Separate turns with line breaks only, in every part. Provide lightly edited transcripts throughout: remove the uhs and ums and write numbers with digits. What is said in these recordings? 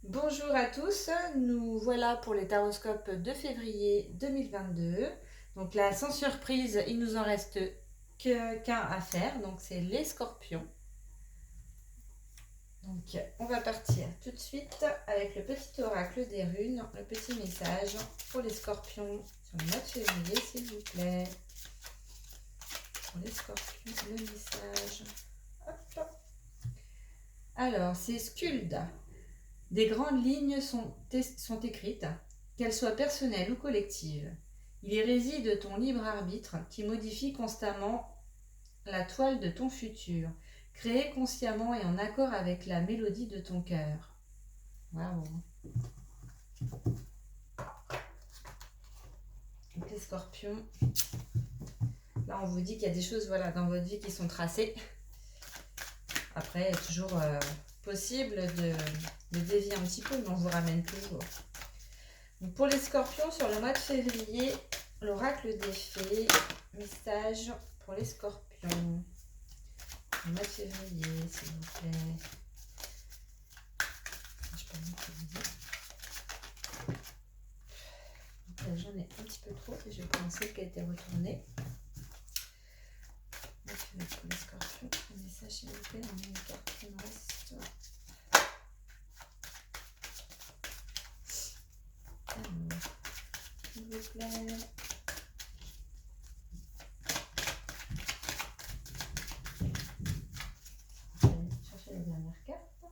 Bonjour à tous, nous voilà pour les taroscopes de février 2022. Donc là, sans surprise, il nous en reste qu'un à faire, donc c'est les scorpions. Donc on va partir tout de suite avec le petit oracle des runes, le petit message pour les scorpions sur le mois de février, s'il vous plaît. Pour les scorpions, le message. Hop. Alors, c'est Skuld. Des grandes lignes sont écrites, qu'elles soient personnelles ou collectives. Il y réside ton libre arbitre qui modifie constamment la toile de ton futur, créée consciemment et en accord avec la mélodie de ton cœur. Waouh! Donc les scorpions, là on vous dit qu'il y a des choses dans votre vie qui sont tracées. Après, il est toujours possible de dévier un petit peu, mais on vous ramène toujours. Donc pour les scorpions, sur le mois de février, l'oracle des fées, message pour les scorpions. Le mois de février, s'il vous plaît. Je peux mettre donc là, j'en ai un petit peu trop et je vais prendre celle qui a été retournée. Donc, pour les scorpions, un message s'il vous plaît, on a une carte qui me reste. Alors, s'il vous plaît. Je vais chercher la dernière carte.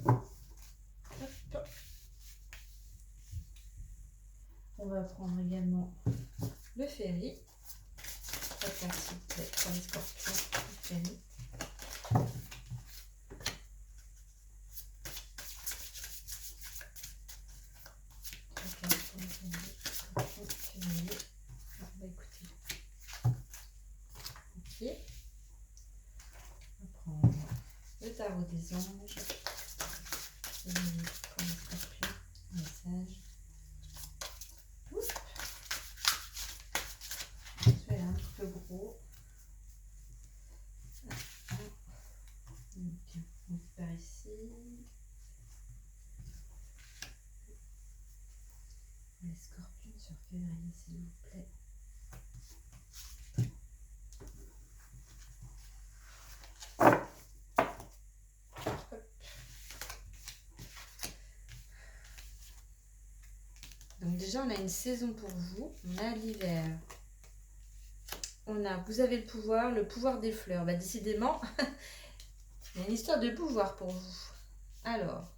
Hop. On va prendre également le ferry. Cette carte s'il vous plaît pour les scorpions, le ferry. Tarot des anges, pour les scorpions, message. Celui-là un petit peu gros. Donc, on part ici. Les scorpions sur février, s'il vous plaît. Donc déjà, on a une saison pour vous. On a l'hiver. Vous avez le pouvoir des fleurs. Bah, décidément, il y a une histoire de pouvoir pour vous. Alors,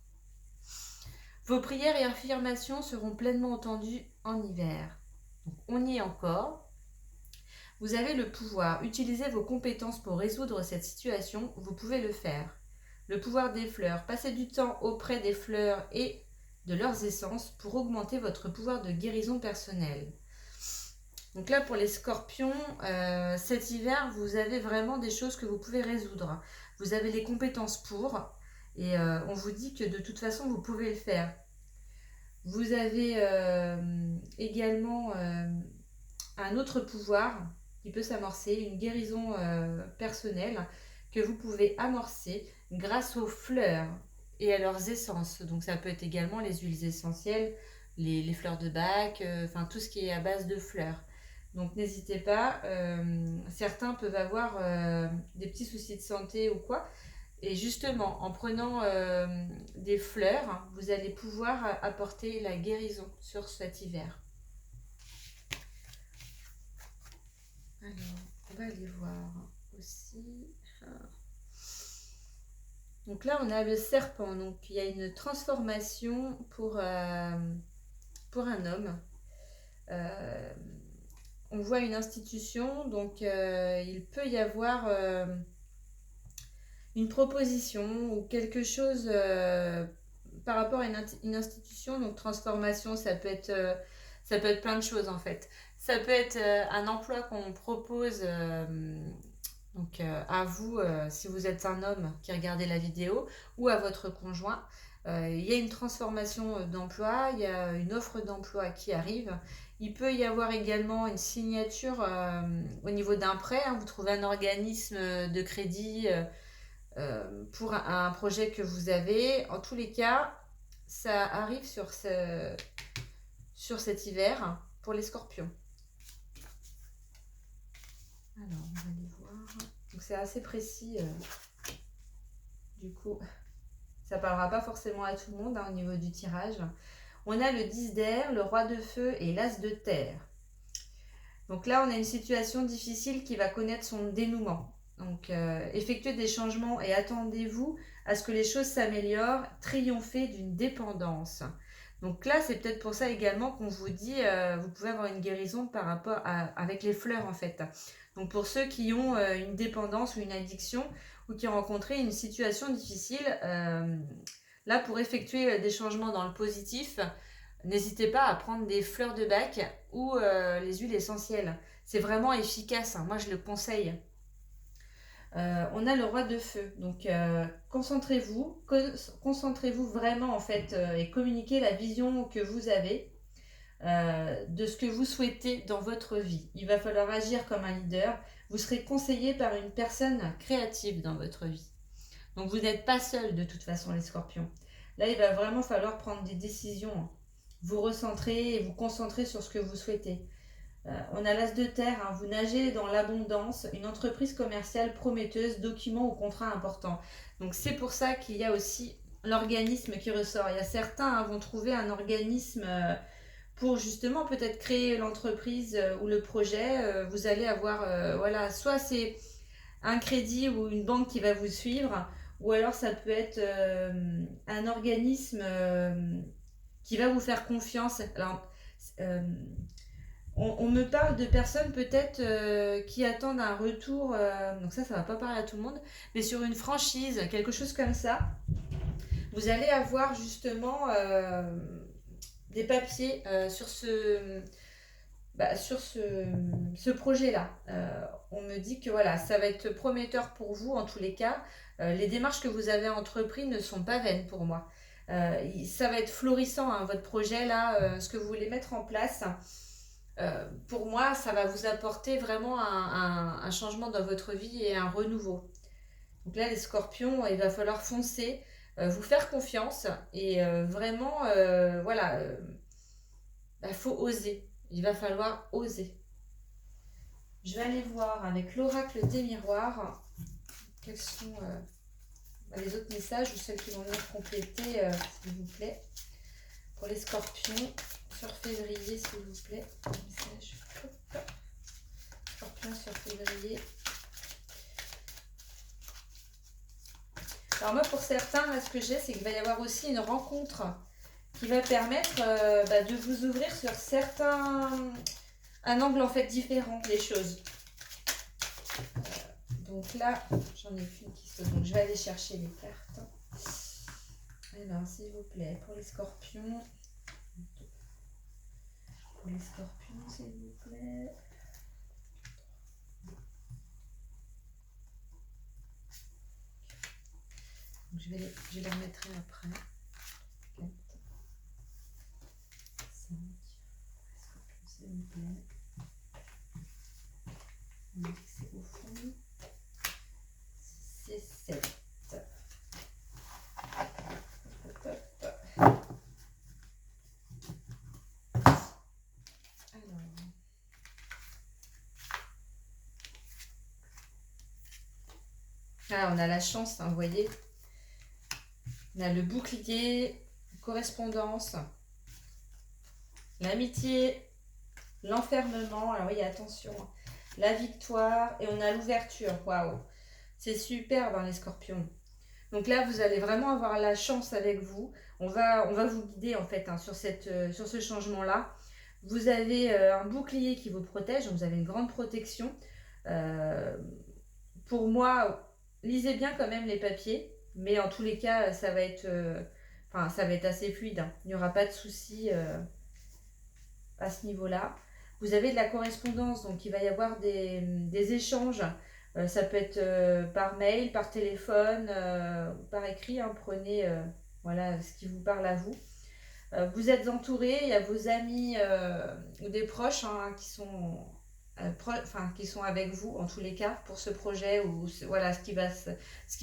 vos prières et affirmations seront pleinement entendues en hiver. Donc, on y est encore. Vous avez le pouvoir. Utilisez vos compétences pour résoudre cette situation. Vous pouvez le faire. Le pouvoir des fleurs. Passez du temps auprès des fleurs et de leurs essences pour augmenter votre pouvoir de guérison personnelle. Donc là, pour les scorpions, cet hiver, vous avez vraiment des choses que vous pouvez résoudre. Vous avez les compétences pour, et on vous dit que de toute façon, vous pouvez le faire. Vous avez également un autre pouvoir qui peut s'amorcer, une guérison personnelle que vous pouvez amorcer grâce aux fleurs et à leurs essences. Donc ça peut être également les huiles essentielles, les fleurs de bac, enfin tout ce qui est à base de fleurs. Donc n'hésitez pas, certains peuvent avoir des petits soucis de santé ou quoi. Et justement, en prenant des fleurs, vous allez pouvoir apporter la guérison sur cet hiver. Alors, on va aller voir aussi. Donc là, on a le serpent. Donc il y a une transformation pour un homme. On voit une institution, donc il peut y avoir une proposition ou quelque chose par rapport à une institution. Donc transformation, ça peut être plein de choses en fait. Ça peut être un emploi qu'on propose à vous, si vous êtes un homme qui regardez la vidéo, ou à votre conjoint. Il y a une transformation d'emploi, il y a une offre d'emploi qui arrive. Il peut y avoir également une signature au niveau d'un prêt. Vous trouvez un organisme de crédit pour un projet que vous avez. En tous les cas, ça arrive sur cet hiver pour les scorpions. Alors, on va aller voir. Donc, c'est assez précis. Du coup, ça ne parlera pas forcément à tout le monde au niveau du tirage. On a le 10 d'air, le roi de feu et l'as de terre. Donc là, on a une situation difficile qui va connaître son dénouement. Donc, effectuez des changements et attendez-vous à ce que les choses s'améliorent, triompher d'une dépendance. Donc là, c'est peut-être pour ça également qu'on vous dit, vous pouvez avoir une guérison par rapport avec les fleurs en fait. Donc pour ceux qui ont une dépendance ou une addiction ou qui ont rencontré une situation difficile, là pour effectuer des changements dans le positif, n'hésitez pas à prendre des fleurs de bac ou les huiles essentielles. C'est vraiment efficace, hein. Moi je le conseille. On a le roi de feu, donc concentrez-vous vraiment en fait et communiquez la vision que vous avez de ce que vous souhaitez dans votre vie. Il va falloir agir comme un leader. Vous serez conseillé par une personne créative dans votre vie. Donc vous n'êtes pas seul de toute façon les scorpions. Là il va vraiment falloir prendre des décisions. Vous recentrer et vous concentrer sur ce que vous souhaitez. On a l'as de terre, hein. Vous nagez dans l'abondance, une entreprise commerciale prometteuse, documents ou contrats importants. Donc c'est pour ça qu'il y a aussi l'organisme qui ressort. Il y a certains vont trouver un organisme pour justement peut-être créer l'entreprise ou le projet. Vous allez avoir, voilà, soit c'est un crédit ou une banque qui va vous suivre, ou alors ça peut être un organisme qui va vous faire confiance. Alors, on me parle de personnes peut-être qui attendent un retour, donc ça va pas parler à tout le monde, mais sur une franchise, quelque chose comme ça, vous allez avoir justement des papiers sur ce projet-là. On me dit que voilà, ça va être prometteur pour vous en tous les cas. Les démarches que vous avez entreprises ne sont pas vaines pour moi. Ça va être florissant, hein, votre projet là, ce que vous voulez mettre en place. Pour moi, ça va vous apporter vraiment un changement dans votre vie et un renouveau. Donc là, les scorpions, il va falloir foncer, vous faire confiance et vraiment, voilà, faut oser. Il va falloir oser. Je vais aller voir avec l'oracle des miroirs quels sont les autres messages ou celles qui vont venir compléter, s'il vous plaît. Pour les scorpions, sur février, s'il vous plaît. Message. Scorpion sur février. Alors moi, pour certains, là, ce que j'ai, c'est qu'il va y avoir aussi une rencontre qui va permettre de vous ouvrir sur un angle en fait différent des choses. Donc là, j'en ai qu'une qui saute, donc je vais aller chercher les cartes. Alors, s'il vous plaît, pour les scorpions. Pour les scorpions, s'il vous plaît. Donc, je les remettrai après. 4, 5, scorpions, s'il vous plaît. On dit que c'est au fond. C'est 7. Ah, on a la chance, hein, vous voyez. On a le bouclier, correspondance, l'amitié, l'enfermement. Alors oui, attention, la victoire et on a l'ouverture. Waouh, c'est super dans les scorpions. Donc là, vous allez vraiment avoir la chance avec vous. On va vous guider en fait, hein, sur ce changement-là. Vous avez un bouclier qui vous protège, donc vous avez une grande protection. Pour moi, lisez bien quand même les papiers, mais en tous les cas, ça va être assez fluide, hein. Il n'y aura pas de souci à ce niveau-là. Vous avez de la correspondance, donc il va y avoir des échanges. Ça peut être par mail, par téléphone, par écrit, hein. Prenez voilà, ce qui vous parle à vous. Vous êtes entouré, il y a vos amis ou des proches, hein, qui sont enfin, qui sont avec vous en tous les cas pour ce projet ou voilà ce qui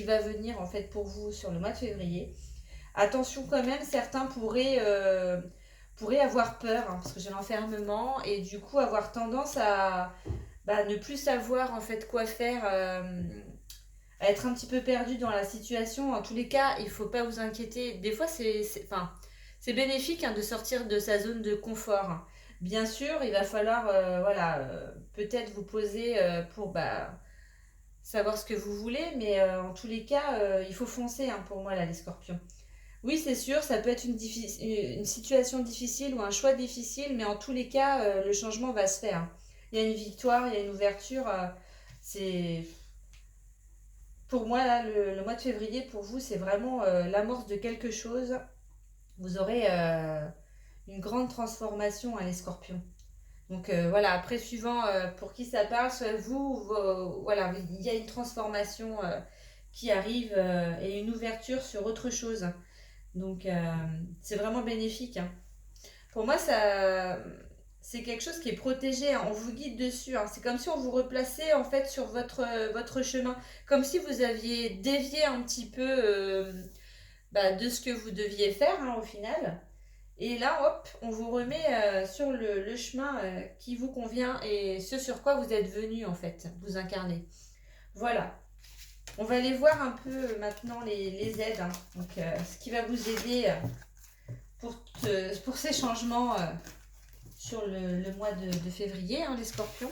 va venir en fait pour vous sur le mois de février. Attention quand même, certains pourraient avoir peur hein, parce que j'ai l'enfermement et du coup avoir tendance à ne plus savoir en fait quoi faire, à être un petit peu perdu dans la situation. En tous les cas, il faut pas vous inquiéter. Des fois, enfin, c'est bénéfique hein, de sortir de sa zone de confort. Bien sûr, il va falloir voilà, peut-être vous poser pour savoir ce que vous voulez, mais en tous les cas, il faut foncer hein, pour moi là, les scorpions. Oui, c'est sûr, ça peut être une situation difficile ou un choix difficile, mais en tous les cas, le changement va se faire. Il y a une victoire, il y a une ouverture. C'est Pour moi, là, le mois de février, pour vous, c'est vraiment l'amorce de quelque chose. Vous aurez une grande transformation, hein, les scorpions. Donc voilà, après, suivant pour qui ça parle, soit voilà, il y a une transformation qui arrive et une ouverture sur autre chose. Donc, c'est vraiment bénéfique. Hein. Pour moi, c'est quelque chose qui est protégé. Hein. On vous guide dessus. Hein. C'est comme si on vous replaçait en fait sur votre chemin. Comme si vous aviez dévié un petit peu de ce que vous deviez faire hein, au final. Et là, hop, on vous remet sur le chemin qui vous convient et ce sur quoi vous êtes venu en fait, vous incarner. Voilà. On va aller voir un peu maintenant les aides, hein. Donc, ce qui va vous aider pour ces changements sur le mois de février, hein, les scorpions.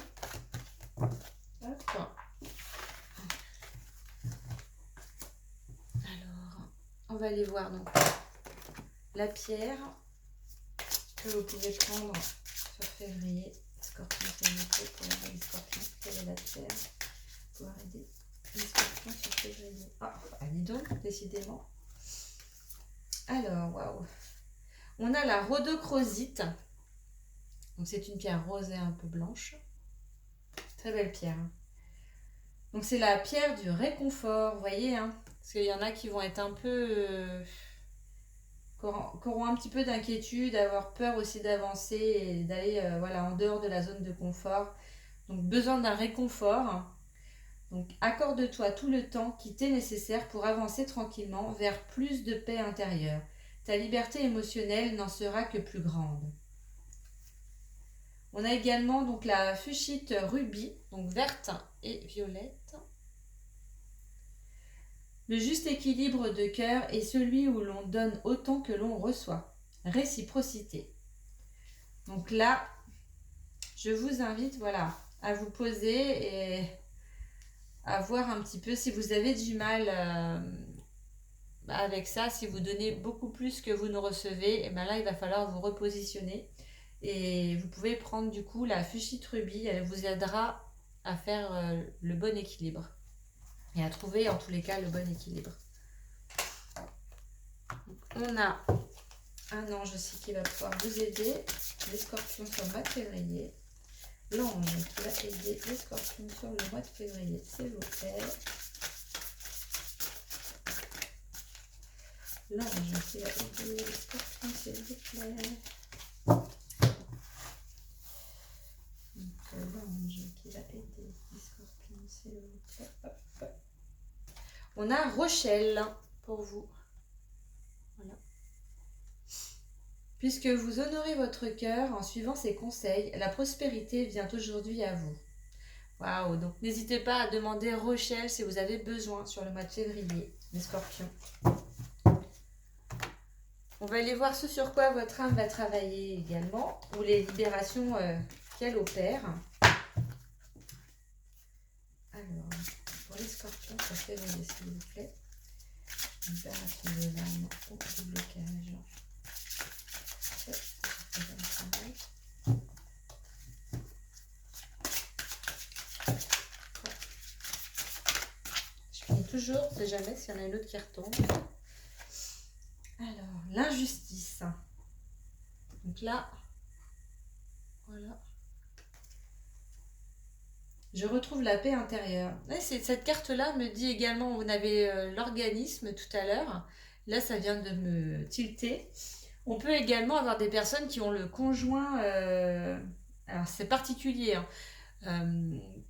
Hop. Alors, on va aller voir donc la pierre que vous pouvez prendre sur février. Scorpion, février, pour aider les scorpions. Quelle est la pierre pour aider les scorpions sur février? Ah, dis donc, décidément. Alors, waouh. On a la rhodochrosite. Donc, c'est une pierre rose et un peu blanche. Très belle pierre. Donc, c'est la pierre du réconfort, vous voyez, hein. Parce qu'il y en a qui vont être un peu... qui auront un petit peu d'inquiétude, avoir peur aussi d'avancer et d'aller voilà, en dehors de la zone de confort. Donc, besoin d'un réconfort. Donc, accorde-toi tout le temps qui t'est nécessaire pour avancer tranquillement vers plus de paix intérieure. Ta liberté émotionnelle n'en sera que plus grande. On a également donc la fuchsite rubis, donc verte et violette. Le juste équilibre de cœur est celui où l'on donne autant que l'on reçoit. Réciprocité. Donc là, je vous invite voilà, à vous poser et à voir un petit peu si vous avez du mal avec ça. Si vous donnez beaucoup plus que vous ne recevez, et bien là, il va falloir vous repositionner. Et vous pouvez prendre du coup la fuchsite rubis, elle vous aidera à faire le bon équilibre. Et à trouver en tous les cas le bon équilibre. Donc, on a un ange aussi qui va pouvoir vous aider, les scorpions sur le mois de février. L'ange qui va aider les scorpions sur le mois de février, s'il vous plaît. L'ange qui va aider les scorpions, s'il vous plaît. Donc, l'ange qui va aider les scorpions, s'il vous plaît. Hop, hop. On a Rochelle pour vous. Voilà. Puisque vous honorez votre cœur en suivant ses conseils, la prospérité vient aujourd'hui à vous. Waouh! Donc n'hésitez pas à demander Rochelle si vous avez besoin sur le mois de février, les scorpions. On va aller voir ce sur quoi votre âme va travailler également, ou les libérations qu'elle opère. Alors, pour les scorpions, sur février, s'il vous plaît. Libération de l'âme ou du blocage. Je finis toujours, on ne sait jamais s'il y en a une autre qui retombe. Alors, l'injustice. Donc là, voilà. Je retrouve la paix intérieure. Ouais, cette carte-là me dit également, on avait l'organisme tout à l'heure. Là, ça vient de me tilter. On peut également avoir des personnes qui ont le conjoint... alors, c'est particulier. Hein.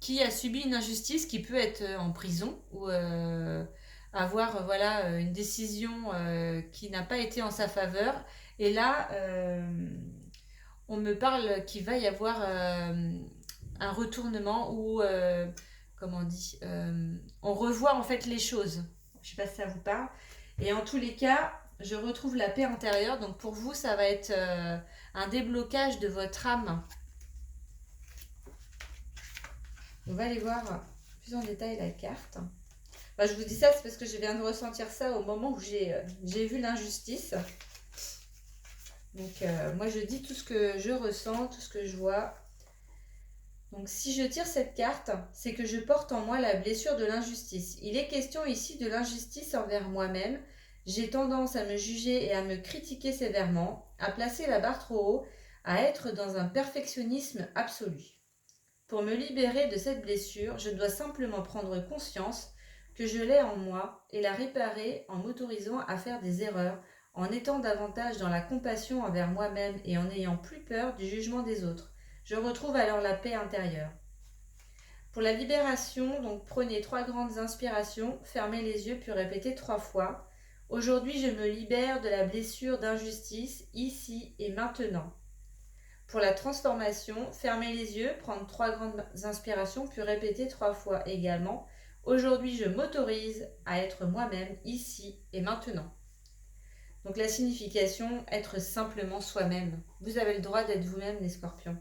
qui a subi une injustice, qui peut être en prison ou avoir voilà, une décision qui n'a pas été en sa faveur. Et là, on me parle qu'il va y avoir un retournement où, comment on dit, on revoit en fait les choses. Je sais pas si ça vous parle. Et en tous les cas, je retrouve la paix intérieure. Donc pour vous, ça va être un déblocage de votre âme. On va aller voir plus en détail la carte. Bah, je vous dis ça, c'est parce que je viens de ressentir ça au moment où j'ai vu l'injustice. Donc moi je dis tout ce que je ressens, tout ce que je vois. Donc si je tire cette carte, c'est que je porte en moi la blessure de l'injustice. Il est question ici de l'injustice envers moi-même. J'ai tendance à me juger et à me critiquer sévèrement, à placer la barre trop haut, à être dans un perfectionnisme absolu. Pour me libérer de cette blessure, je dois simplement prendre conscience que je l'ai en moi et la réparer en m'autorisant à faire des erreurs, en étant davantage dans la compassion envers moi-même et en n'ayant plus peur du jugement des autres. Je retrouve alors la paix intérieure. Pour la libération, donc prenez 3 grandes inspirations, fermez les yeux puis répétez 3 fois. Aujourd'hui, je me libère de la blessure d'injustice, ici et maintenant. Pour la transformation, fermez les yeux, prendre 3 grandes inspirations puis répéter 3 fois également. Aujourd'hui, je m'autorise à être moi-même, ici et maintenant. Donc la signification, être simplement soi-même. Vous avez le droit d'être vous-même, les scorpions.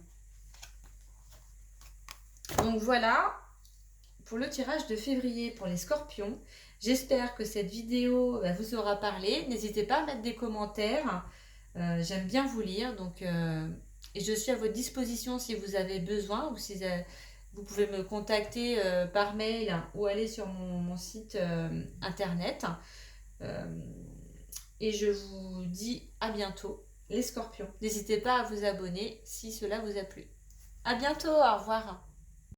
Donc voilà pour le tirage de février pour les scorpions. J'espère que cette vidéo vous aura parlé. N'hésitez pas à mettre des commentaires. J'aime bien vous lire. Donc, et je suis à votre disposition si vous avez besoin ou si vous pouvez me contacter par mail ou aller sur mon site internet. Et je vous dis à bientôt, les scorpions. N'hésitez pas à vous abonner si cela vous a plu. À bientôt, au revoir.